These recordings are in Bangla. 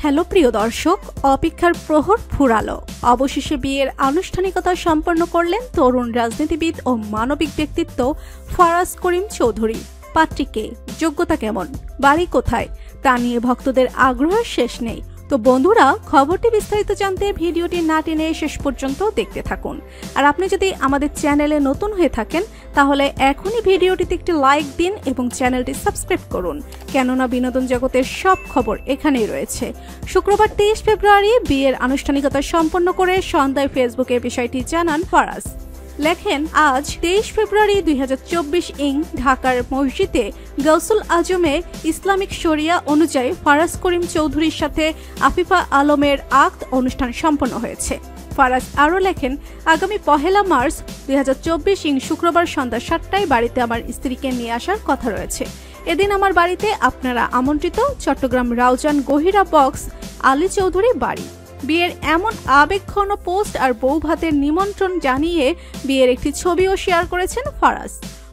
হ্যালো প্রিয় দর্শক, অপেক্ষার প্রহর ফুরালো। অবশেষে বিয়ের আনুষ্ঠানিকতা সম্পন্ন করলেন তরুণ রাজনীতিবিদ ও মানবিক ব্যক্তিত্ব ফারাজ করিম চৌধুরী। পাত্রী কে, যোগ্যতা কেমন, বাড়ি কোথায়, তা নিয়ে ভক্তদের আগ্রহের শেষ নেই। তো বন্ধুরা, খবরটি বিস্তারিত জানতে ভিডিওটি না টেনে শেষ পর্যন্ত দেখতে থাকুন। আর আপনি যদি আমাদের চ্যানেলে নতুন হয়ে থাকেন তাহলে এখনই ভিডিওটিতে একটি লাইক দিন এবং চ্যানেলটি সাবস্ক্রাইব করুন, কেননা বিনোদন জগতের সব খবর এখানেই রয়েছে। শুক্রবার 23 ফেব্রুয়ারি বিয়ের আনুষ্ঠানিকতা সম্পন্ন করে সন্ধ্যায় ফেসবুকে বিষয়টি জানান ফারাজ। লেখেন, আজ 23 ফেব্রুয়ারি 2024 ঢাকার মসজিদে গৌসুল আজমে ইসলামিক শরিয়া অনুযায়ী ফারাজ করিম চৌধুরীর সাথে আফিফা আলমের আকদ অনুষ্ঠান সম্পন্ন হয়েছে। ফারাজ আরও লেখেন, আগামী 1 মার্চ 2024 শুক্রবার সন্ধ্যা 7টায় বাড়িতে আমার স্ত্রীকে নিয়ে আসার কথা রয়েছে। এদিন আমার বাড়িতে আপনারা আমন্ত্রিত। চট্টগ্রাম রাউজান গহিরা বক্স, আলী চৌধুরী বাড়ি। বিয়ের এমন আবেগঘন পোস্ট আর বউ ভাতের নিমন্ত্রণ জানিয়ে বিয়ের একটি ছবিও শেয়ার করেছেন ফারাজ।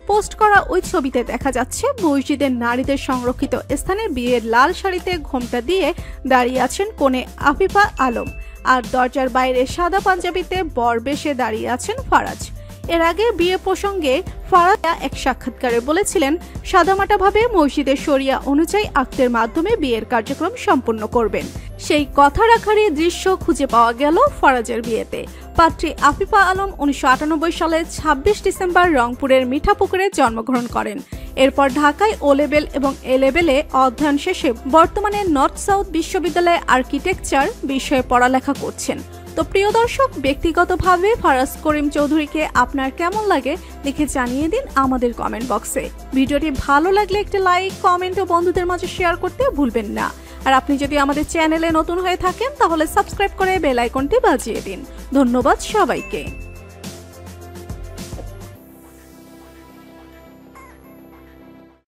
পোস্ট করা ওই ছবিতে দেখা যাচ্ছে মসজিদের নারীদের সংরক্ষিত স্থানে বিয়ের লাল শাড়িতে ঘোমটা দিয়ে দাঁড়িয়ে আছেন কনে আফিফা আলম, আর দরজার বাইরে সাদা পাঞ্জাবিতে বর বেশে দাঁড়িয়ে আছেন ফারাজ। এর আগে বিয়ে প্রসঙ্গে ফারাজ এক সাক্ষাৎকারে বলেছিলেন, সাদামাটাভাবে মসজিদের শরিয়া অনুযায়ী আকদের মাধ্যমে বিয়ের কার্যক্রম সম্পন্ন করবেন। সেই কথা রাখারই দৃশ্য খুঁজে পাওয়া গেল ফারাজের বিয়েতে। পাত্রী আফিফা আলম 1998 সালের 26 ডিসেম্বর রংপুরের মিঠাপুকুরে জন্মগ্রহণ করেন। এরপর ঢাকায় ও লেভেল এবং এ লেভেলে অধ্যয়ন শেষে বর্তমানে নর্থ সাউথ বিশ্ববিদ্যালয়ে আর্কিটেকচার বিষয়ে পড়ালেখা করছেন। তো প্রিয় দর্শক, ব্যক্তিগতভাবে ফারাজ করিম চৌধুরীকে আপনার কেমন লাগে লিখে জানিয়ে দিন আমাদের কমেন্ট বক্সে। ভিডিওটি ভালো লাগলে একটি লাইক, কমেন্ট ও বন্ধুদের মাঝে শেয়ার করতে ভুলবেন না। আর আপনি যদি আমাদের চ্যানেলে নতুন হয়ে থাকেন তাহলে সাবস্ক্রাইব করে বেল আইকনটি বাজিয়ে দিন। ধন্যবাদ সবাইকে।